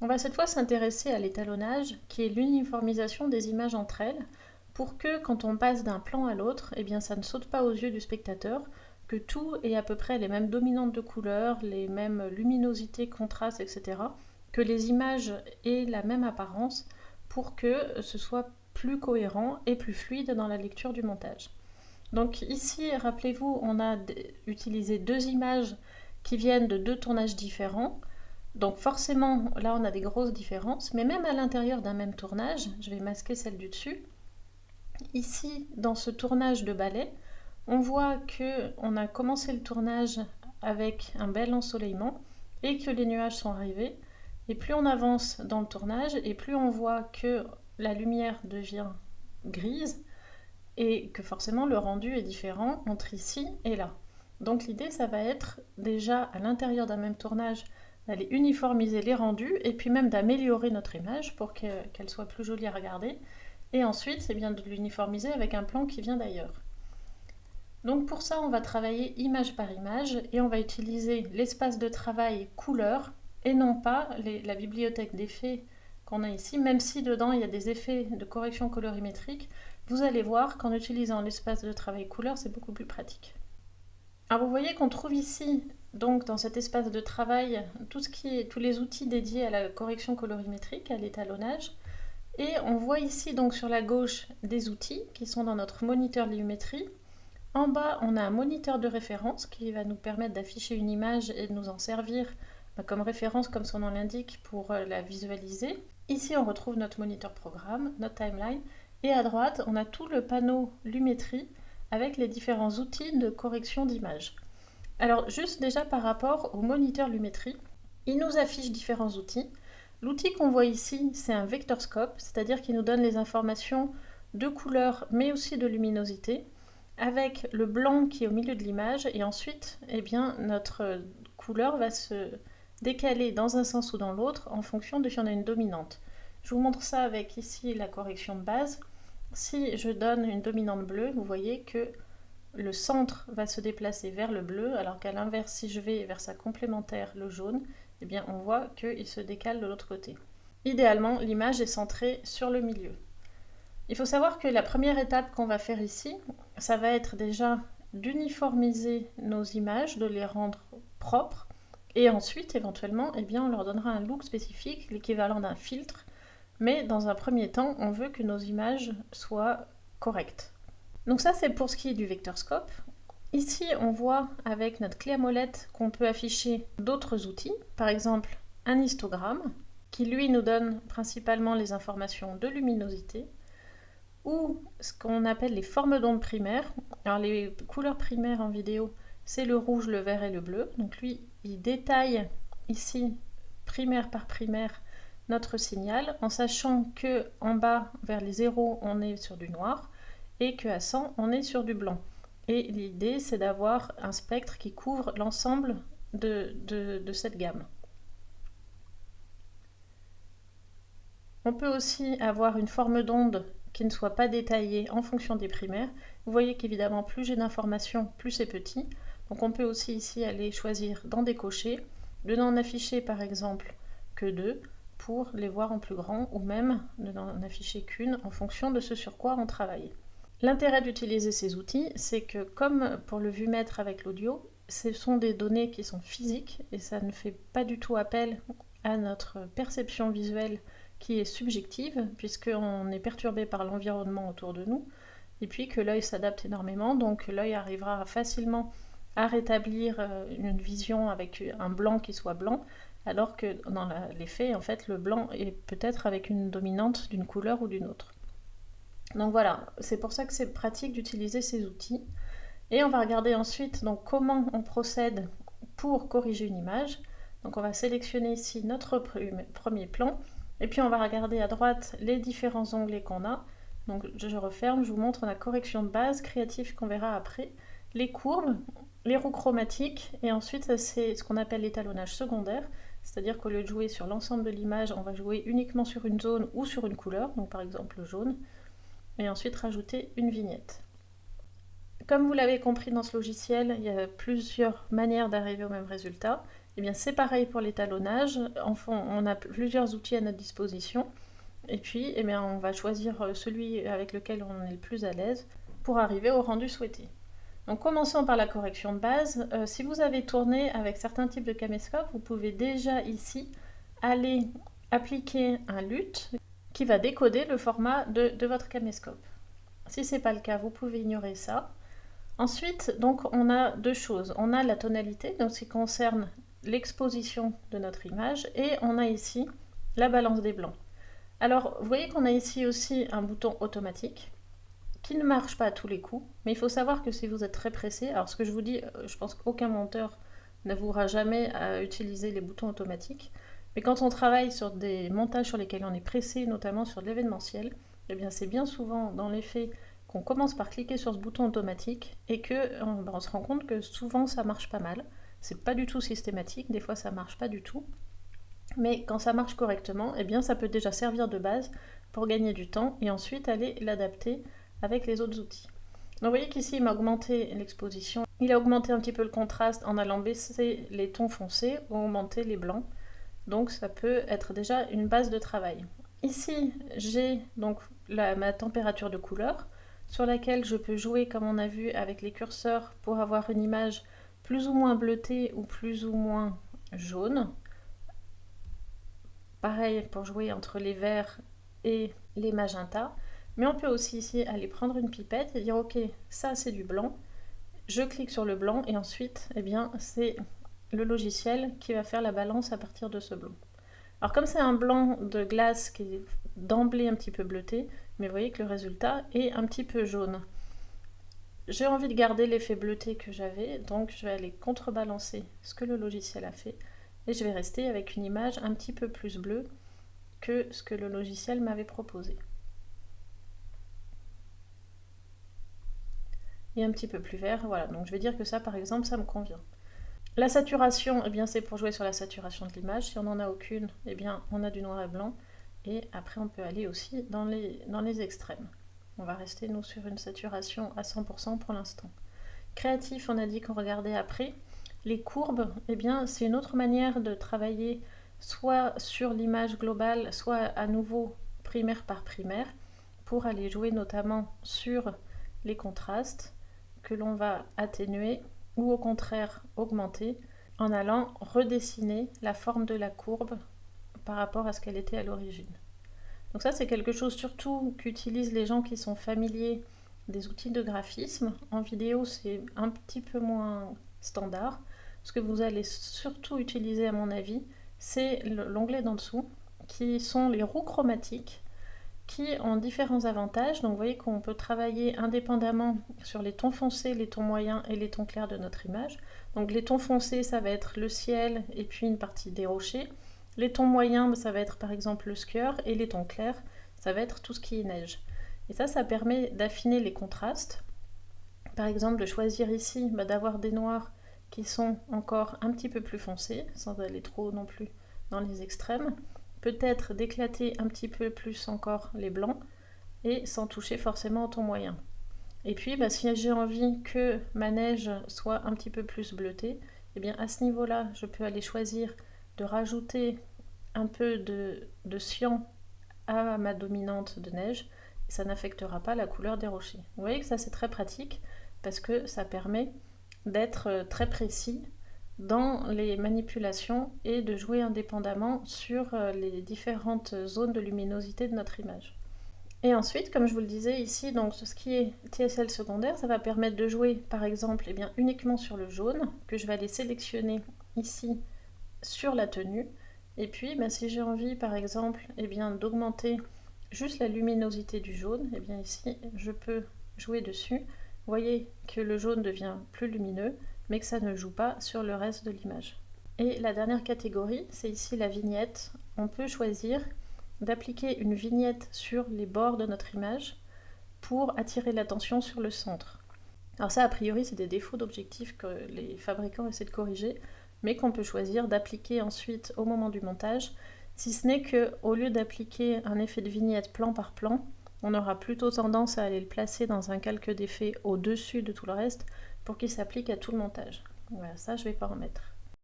On va cette fois s'intéresser à l'étalonnage, qui est l'uniformisation des images entre elles, pour que quand on passe d'un plan à l'autre, eh bien ça ne saute pas aux yeux du spectateur, que tout ait à peu près les mêmes dominantes de couleurs, les mêmes luminosités, contrastes, etc. Que les images aient la même apparence pour que ce soit plus cohérent et plus fluide dans la lecture du montage. Donc ici, rappelez-vous, on a utilisé deux images qui viennent de deux tournages différents. Donc forcément, là on a des grosses différences, mais même à l'intérieur d'un même tournage, je vais masquer celle du dessus, ici dans ce tournage de ballet, on voit qu'on a commencé le tournage avec un bel ensoleillement et que les nuages sont arrivés. Et plus on avance dans le tournage et plus on voit que la lumière devient grise et que forcément le rendu est différent entre ici et là. Donc l'idée, ça va être déjà à l'intérieur d'un même tournage d'aller uniformiser les rendus et puis même d'améliorer notre image pour qu'elle soit plus jolie à regarder. Et ensuite, c'est bien de l'uniformiser avec un plan qui vient d'ailleurs. Donc pour ça, on va travailler image par image et on va utiliser l'espace de travail couleur et non pas la bibliothèque d'effets qu'on a ici, même si dedans il y a des effets de correction colorimétrique. Vous allez voir qu'en utilisant l'espace de travail couleur, c'est beaucoup plus pratique. Alors vous voyez qu'on trouve ici, donc dans cet espace de travail, tous les outils dédiés à la correction colorimétrique, à l'étalonnage. Et on voit ici donc sur la gauche des outils qui sont dans notre moniteur Lumetri. En bas, on a un moniteur de référence qui va nous permettre d'afficher une image et de nous en servir comme référence, comme son nom l'indique, pour la visualiser. Ici, on retrouve notre moniteur programme, notre timeline, et à droite, on a tout le panneau Lumetri avec les différents outils de correction d'image. Alors, juste déjà par rapport au moniteur Lumetri, il nous affiche différents outils. L'outil qu'on voit ici, c'est un vectorscope, c'est-à-dire qu'il nous donne les informations de couleur, mais aussi de luminosité, avec le blanc qui est au milieu de l'image, et ensuite, eh bien, notre couleur va se décaler dans un sens ou dans l'autre en fonction de si on a une dominante. Je vous montre ça avec ici la correction de base. Si je donne une dominante bleue, vous voyez que le centre va se déplacer vers le bleu, alors qu'à l'inverse, si je vais vers sa complémentaire, le jaune, eh bien, on voit qu'il se décale de l'autre côté. Idéalement, l'image est centrée sur le milieu. Il faut savoir que la première étape qu'on va faire ici, ça va être déjà d'uniformiser nos images, de les rendre propres, et ensuite, éventuellement, eh bien, on leur donnera un look spécifique, l'équivalent d'un filtre, mais dans un premier temps, on veut que nos images soient correctes. Donc ça, c'est pour ce qui est du vectorscope. Ici, on voit avec notre clé à molette qu'on peut afficher d'autres outils, par exemple un histogramme, qui lui nous donne principalement les informations de luminosité, ou ce qu'on appelle les formes d'ondes primaires. Alors les couleurs primaires en vidéo, c'est le rouge, le vert et le bleu. Donc lui, il détaille ici, primaire par primaire, notre signal, en sachant que en bas, vers les 0, on est sur du noir, et qu'à 100, on est sur du blanc. Et l'idée, c'est d'avoir un spectre qui couvre l'ensemble de cette gamme. On peut aussi avoir une forme d'onde qui ne soit pas détaillée en fonction des primaires. Vous voyez qu'évidemment, plus j'ai d'informations, plus c'est petit. Donc on peut aussi ici aller choisir d'en décocher, de n'en afficher par exemple que 2 pour les voir en plus grand, ou même de n'en afficher qu'une en fonction de ce sur quoi on travaille. L'intérêt d'utiliser ces outils, c'est que comme pour le vumètre avec l'audio, ce sont des données qui sont physiques et ça ne fait pas du tout appel à notre perception visuelle qui est subjective, puisqu'on est perturbé par l'environnement autour de nous, et puis que l'œil s'adapte énormément, donc l'œil arrivera facilement à rétablir une vision avec un blanc qui soit blanc, alors que dans les faits, en fait, le blanc est peut-être avec une dominante d'une couleur ou d'une autre. Donc voilà, c'est pour ça que c'est pratique d'utiliser ces outils. Et on va regarder ensuite donc, comment on procède pour corriger une image. Donc on va sélectionner ici notre premier plan, et puis on va regarder à droite les différents onglets qu'on a. Donc je referme, je vous montre la correction de base, créatif qu'on verra après, les courbes, les roues chromatiques, et ensuite c'est ce qu'on appelle l'étalonnage secondaire, c'est-à-dire qu'au lieu de jouer sur l'ensemble de l'image, on va jouer uniquement sur une zone ou sur une couleur, donc par exemple le jaune, et ensuite rajouter une vignette. Comme vous l'avez compris dans ce logiciel, il y a plusieurs manières d'arriver au même résultat, Eh bien c'est pareil pour l'étalonnage, enfin, on a plusieurs outils à notre disposition, et puis eh bien, on va choisir celui avec lequel on est le plus à l'aise pour arriver au rendu souhaité. Donc commençons par la correction de base. Si vous avez tourné avec certains types de caméscope, vous pouvez déjà ici aller appliquer un LUT qui va décoder le format de votre caméscope. Si ce n'est pas le cas, vous pouvez ignorer ça. Ensuite, donc, on a deux choses. On a la tonalité, donc ce qui concerne l'exposition de notre image, et on a ici la balance des blancs. Alors, vous voyez qu'on a ici aussi un bouton automatique qui ne marche pas à tous les coups, mais il faut savoir que si vous êtes très pressé, alors ce que je vous dis, je pense qu'aucun monteur n'avouera jamais à utiliser les boutons automatiques, mais quand on travaille sur des montages sur lesquels on est pressé, notamment sur de l'événementiel, eh bien c'est bien souvent dans les faits qu'on commence par cliquer sur ce bouton automatique et on se rend compte que souvent ça marche pas mal. C'est pas du tout systématique, des fois ça marche pas du tout. Mais quand ça marche correctement, eh bien ça peut déjà servir de base pour gagner du temps et ensuite aller l'adapter avec les autres outils. Donc vous voyez qu'ici il m'a augmenté l'exposition, il a augmenté un petit peu le contraste en allant baisser les tons foncés ou augmenter les blancs. Donc ça peut être déjà une base de travail. Ici j'ai donc ma température de couleur sur laquelle je peux jouer comme on a vu avec les curseurs pour avoir une image plus ou moins bleutée ou plus ou moins jaune. Pareil pour jouer entre les verts et les magentas. Mais on peut aussi ici aller prendre une pipette et dire ok, ça c'est du blanc. Je clique sur le blanc et ensuite eh bien, c'est le logiciel qui va faire la balance à partir de ce blanc. Alors comme c'est un blanc de glace qui est d'emblée un petit peu bleuté, mais vous voyez que le résultat est un petit peu jaune. J'ai envie de garder l'effet bleuté que j'avais, donc je vais aller contrebalancer ce que le logiciel a fait et je vais rester avec une image un petit peu plus bleue que ce que le logiciel m'avait proposé. Et un petit peu plus vert, voilà, donc je vais dire que ça par exemple ça me convient. La saturation, eh bien c'est pour jouer sur la saturation de l'image, si on n'en a aucune, eh bien on a du noir et blanc, et après on peut aller aussi dans les extrêmes. On va rester nous sur une saturation à 100% pour l'instant. Créatif, on a dit qu'on regardait après. Les courbes, eh bien c'est une autre manière de travailler soit sur l'image globale, soit à nouveau primaire par primaire, pour aller jouer notamment sur les contrastes que l'on va atténuer ou au contraire augmenter en allant redessiner la forme de la courbe par rapport à ce qu'elle était à l'origine. Donc ça c'est quelque chose surtout qu'utilisent les gens qui sont familiers des outils de graphisme. En vidéo c'est un petit peu moins standard. Ce que vous allez surtout utiliser à mon avis, c'est l'onglet d'en dessous qui sont les roues chromatiques qui ont différents avantages. Donc vous voyez qu'on peut travailler indépendamment sur les tons foncés, les tons moyens et les tons clairs de notre image. Donc les tons foncés, ça va être le ciel et puis une partie des rochers. Les tons moyens, ça va être par exemple le skieur, et les tons clairs, ça va être tout ce qui est neige. Et ça permet d'affiner les contrastes. Par exemple, de choisir ici, d'avoir des noirs qui sont encore un petit peu plus foncés, sans aller trop non plus dans les extrêmes. Peut-être d'éclater un petit peu plus encore les blancs et sans toucher forcément au ton moyen. Et puis si j'ai envie que ma neige soit un petit peu plus bleutée, et bien à ce niveau-là, je peux aller choisir de rajouter un peu de cyan à ma dominante de neige. Et ça n'affectera pas la couleur des rochers. Vous voyez que ça c'est très pratique parce que ça permet d'être très précis dans les manipulations et de jouer indépendamment sur les différentes zones de luminosité de notre image. Et ensuite, comme je vous le disais ici, donc ce qui est TSL secondaire, ça va permettre de jouer par exemple uniquement sur le jaune, que je vais aller sélectionner ici sur la tenue. Et puis si j'ai envie par exemple d'augmenter juste la luminosité du jaune, et bien ici je peux jouer dessus. Vous voyez que le jaune devient plus lumineux, mais que ça ne joue pas sur le reste de l'image. Et la dernière catégorie, c'est ici la vignette. On peut choisir d'appliquer une vignette sur les bords de notre image pour attirer l'attention sur le centre. Alors ça, a priori, c'est des défauts d'objectif que les fabricants essaient de corriger, mais qu'on peut choisir d'appliquer ensuite au moment du montage, si ce n'est qu'au lieu d'appliquer un effet de vignette plan par plan, on aura plutôt tendance à aller le placer dans un calque d'effet au-dessus de tout le reste pour qu'il s'applique à tout le montage. Voilà, ça je ne vais pas en mettre.